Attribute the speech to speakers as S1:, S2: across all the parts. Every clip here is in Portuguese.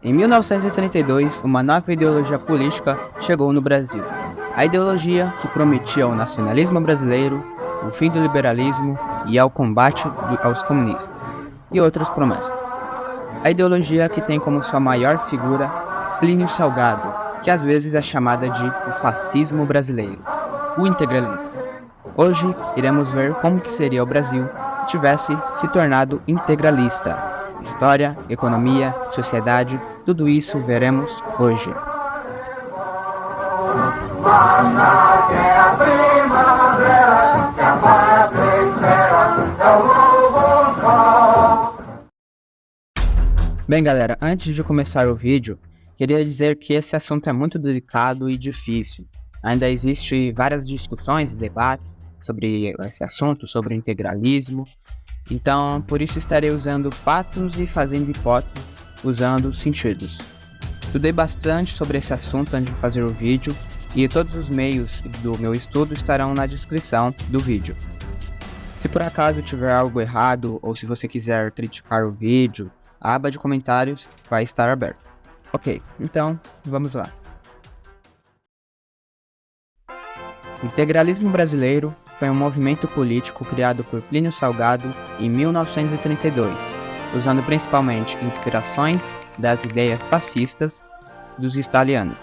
S1: Em 1932, uma nova ideologia política chegou no Brasil. A ideologia que prometia o nacionalismo brasileiro, o fim do liberalismo e ao combate aos comunistas, e outras promessas. A ideologia que tem como sua maior figura Plínio Salgado, que às vezes é chamada de o fascismo brasileiro, o integralismo. Hoje iremos ver como que seria o Brasil se tivesse se tornado integralista. História, economia, sociedade, tudo isso veremos hoje. Bem, galera, antes de começar o vídeo, queria dizer que esse assunto é muito delicado e difícil. Ainda existem várias discussões e debates sobre esse assunto, sobre o integralismo. Então, por isso estarei usando fatos e fazendo hipóteses, usando sentidos. Estudei bastante sobre esse assunto antes de fazer o vídeo, e todos os meios do meu estudo estarão na descrição do vídeo. Se por acaso tiver algo errado, ou se você quiser criticar o vídeo, a aba de comentários vai estar aberta. Ok, então, vamos lá. O integralismo brasileiro foi um movimento político criado por Plínio Salgado em 1932, usando principalmente inspirações das ideias fascistas dos italianos.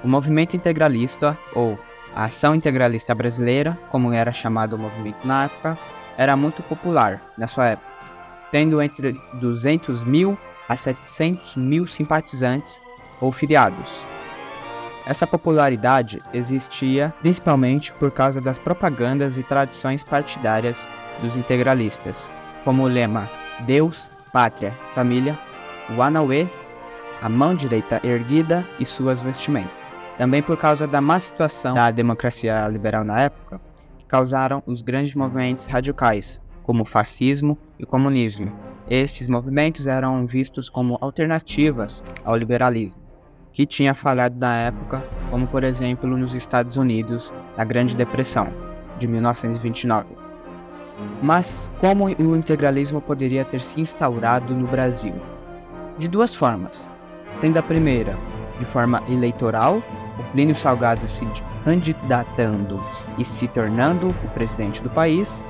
S1: O movimento integralista, ou a Ação Integralista Brasileira, como era chamado o movimento na época, era muito popular na sua época, tendo entre 200 mil a 700 mil simpatizantes ou filiados. Essa popularidade existia principalmente por causa das propagandas e tradições partidárias dos integralistas, como o lema Deus, Pátria, Família, o Anauê, a mão direita erguida e suas vestimentas. Também por causa da má situação da democracia liberal na época, que causaram os grandes movimentos radicais, como o fascismo e o comunismo. Estes movimentos eram vistos como alternativas ao liberalismo, que tinha falhado na época, como por exemplo nos Estados Unidos, na Grande Depressão, de 1929. Mas como o integralismo poderia ter se instaurado no Brasil? De duas formas, sendo a primeira, de forma eleitoral, o Plínio Salgado se candidatando e se tornando o presidente do país,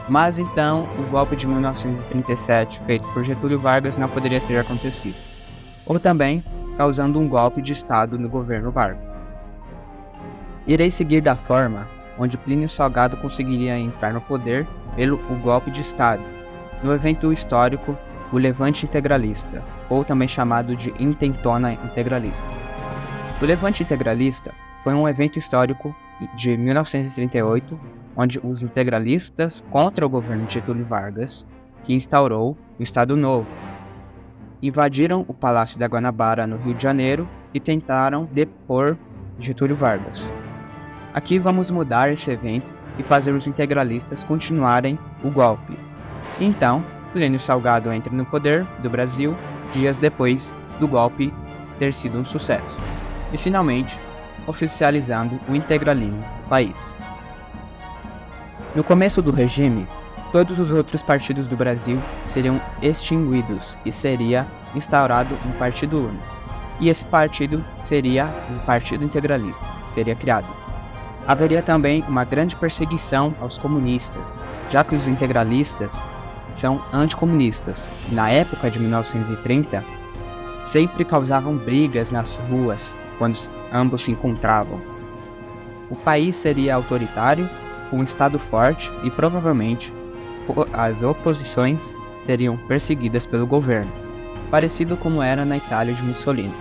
S1: mas então o golpe de 1937 feito por Getúlio Vargas não poderia ter acontecido. Ou também causando um golpe de Estado no governo Vargas. Irei seguir da forma onde Plínio Salgado conseguiria entrar no poder pelo golpe de Estado, no evento histórico o Levante Integralista, ou também chamado de Intentona Integralista. O Levante Integralista foi um evento histórico de 1938, onde os integralistas contra o governo de Getúlio Vargas, que instaurou o Estado Novo, invadiram o Palácio da Guanabara, no Rio de Janeiro, e tentaram depor Getúlio Vargas. Aqui vamos mudar esse evento e fazer os integralistas continuarem o golpe. Então, Plínio Salgado entra no poder do Brasil dias depois do golpe ter sido um sucesso, e finalmente oficializando o integralismo no país. No começo do regime, todos os outros partidos do Brasil seriam extinguidos e seria instaurado um partido único. E esse partido seria um partido integralista, seria criado. Haveria também uma grande perseguição aos comunistas, já que os integralistas são anticomunistas. Na época de 1930, sempre causavam brigas nas ruas quando ambos se encontravam. O país seria autoritário, com um Estado forte e provavelmente as oposições seriam perseguidas pelo governo, parecido como era na Itália de Mussolini.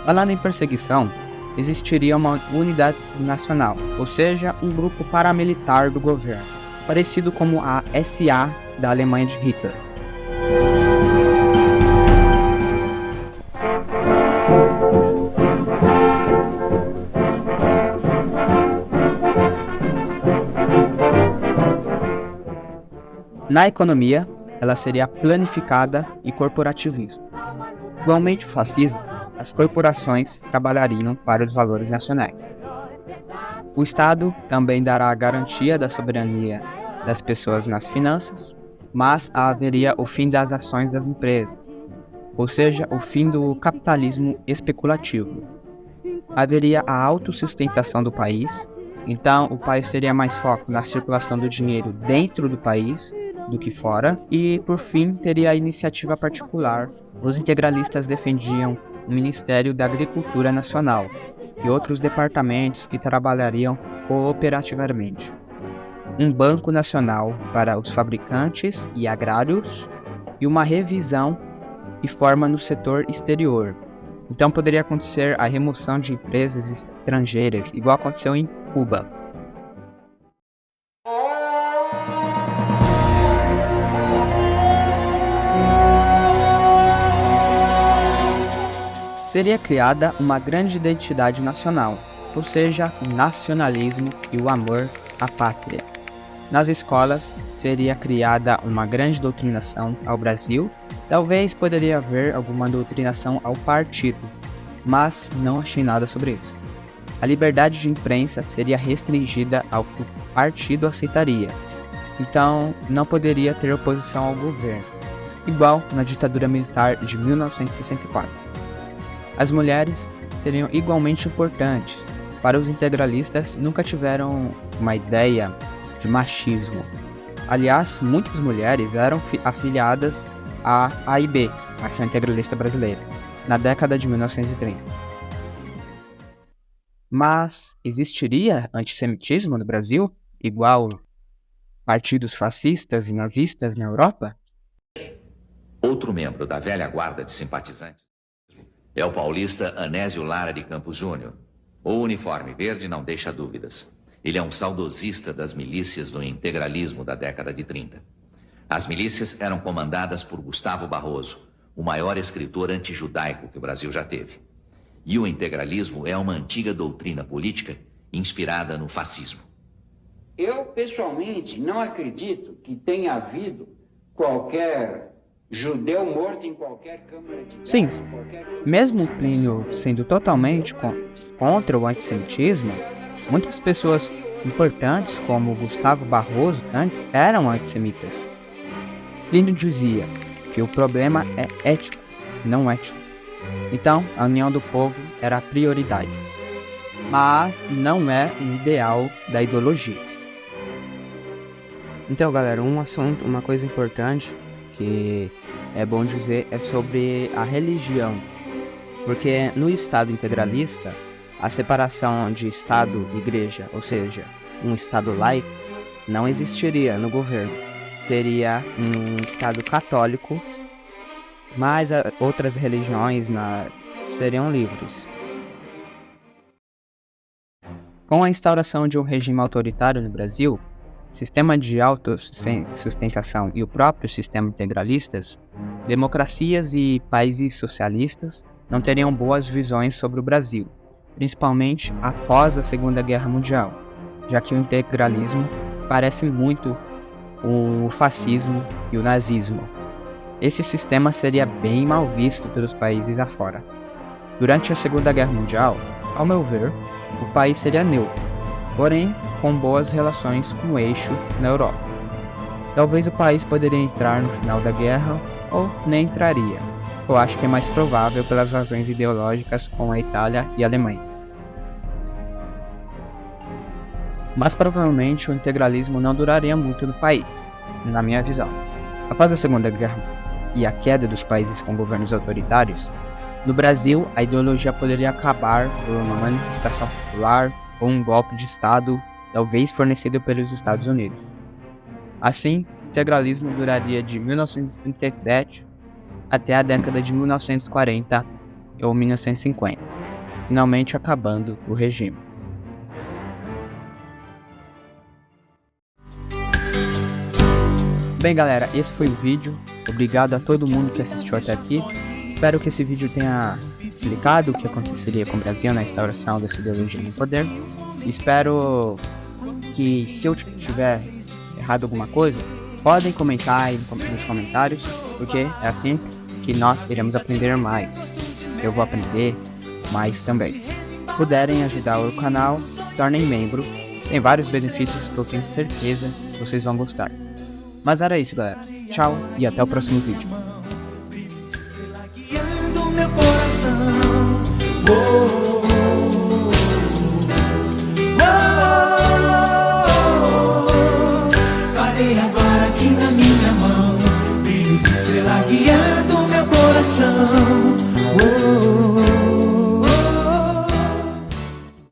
S1: Falando em perseguição, existiria uma unidade nacional, ou seja, um grupo paramilitar do governo, parecido como a SA da Alemanha de Hitler. Na economia, ela seria planificada e corporativista. Igualmente o fascismo, as corporações trabalhariam para os valores nacionais. O Estado também dará a garantia da soberania das pessoas nas finanças, mas haveria o fim das ações das empresas. ou seja, o fim do capitalismo especulativo. Haveria a autossustentação do país, então o país teria mais foco na circulação do dinheiro dentro do país do que fora, e por fim teria a iniciativa particular. Os integralistas defendiam o Ministério da Agricultura Nacional e outros departamentos que trabalhariam cooperativamente. Um banco nacional para os fabricantes e agrários e uma revisão e forma no setor exterior. Então poderia acontecer a remoção de empresas estrangeiras, igual aconteceu em Cuba. Seria criada uma grande identidade nacional, ou seja, o nacionalismo e o amor à pátria. Nas escolas, seria criada uma grande doutrinação ao Brasil. Talvez poderia haver alguma doutrinação ao partido, mas não achei nada sobre isso. A liberdade de imprensa seria restringida ao que o partido aceitaria, então não poderia ter oposição ao governo, igual na ditadura militar de 1964. As mulheres seriam igualmente importantes. Para os integralistas, nunca tiveram uma ideia de machismo. Aliás, muitas mulheres eram afiliadas à AIB, Ação Integralista Brasileira, na década de 1930. Mas existiria antissemitismo no Brasil, igual partidos fascistas e nazistas na Europa?
S2: Outro membro da velha guarda de simpatizantes é o paulista Anésio Lara de Campos Júnior. O uniforme verde não deixa dúvidas. Ele é um saudosista das milícias do integralismo da década de 30. As milícias eram comandadas por Gustavo Barroso, o maior escritor antijudaico que o Brasil já teve. E o integralismo é uma antiga doutrina política inspirada no fascismo.
S3: Eu, pessoalmente, não acredito que tenha havido qualquer judeu morto em qualquer câmara de gás.
S1: Sim, mesmo Plínio sendo totalmente contra o antissemitismo, muitas pessoas importantes, como Gustavo Barroso, eram antissemitas. Plínio dizia que o problema é ético, não ético. Então, a união do povo era a prioridade, mas não é o ideal da ideologia. Então, galera, uma coisa importante que é bom dizer é sobre a religião, porque no Estado integralista, a separação de Estado e Igreja, ou seja, um Estado laico, não existiria no governo. Seria um Estado católico, mas outras religiões seriam livres. Com a instauração de um regime autoritário no Brasil, sistema de autossustentação e o próprio sistema integralistas, democracias e países socialistas não teriam boas visões sobre o Brasil, principalmente após a Segunda Guerra Mundial, já que o integralismo parece muito o fascismo e o nazismo. Esse sistema seria bem mal visto pelos países afora. Durante a Segunda Guerra Mundial, ao meu ver, o país seria neutro, porém com boas relações com o eixo na Europa. Talvez o país poderia entrar no final da guerra ou nem entraria. Eu acho que é mais provável pelas razões ideológicas com a Itália e a Alemanha. Mas provavelmente o integralismo não duraria muito no país, na minha visão. Após a Segunda Guerra e a queda dos países com governos autoritários, no Brasil a ideologia poderia acabar por uma manifestação popular ou um golpe de Estado, talvez fornecido pelos Estados Unidos. Assim, o integralismo duraria de 1937 até a década de 1940 ou 1950, finalmente acabando o regime. Bem, galera, esse foi o vídeo. Obrigado a todo mundo que assistiu até aqui. Espero que esse vídeo tenha explicado o que aconteceria com o Brasil na instauração dessa ideologia no poder. Espero que, se eu tiver errado alguma coisa, podem comentar aí nos comentários, porque é assim que nós iremos aprender mais. Eu vou aprender mais também. Se puderem ajudar o canal, tornem membro. Tem vários benefícios que eu tenho certeza que vocês vão gostar. Mas era isso, galera. Tchau e até o próximo vídeo.
S4: coração. Oh, oh, oh, oh. Parei agora aqui na minha mão, brilho de estrela guiando meu coração.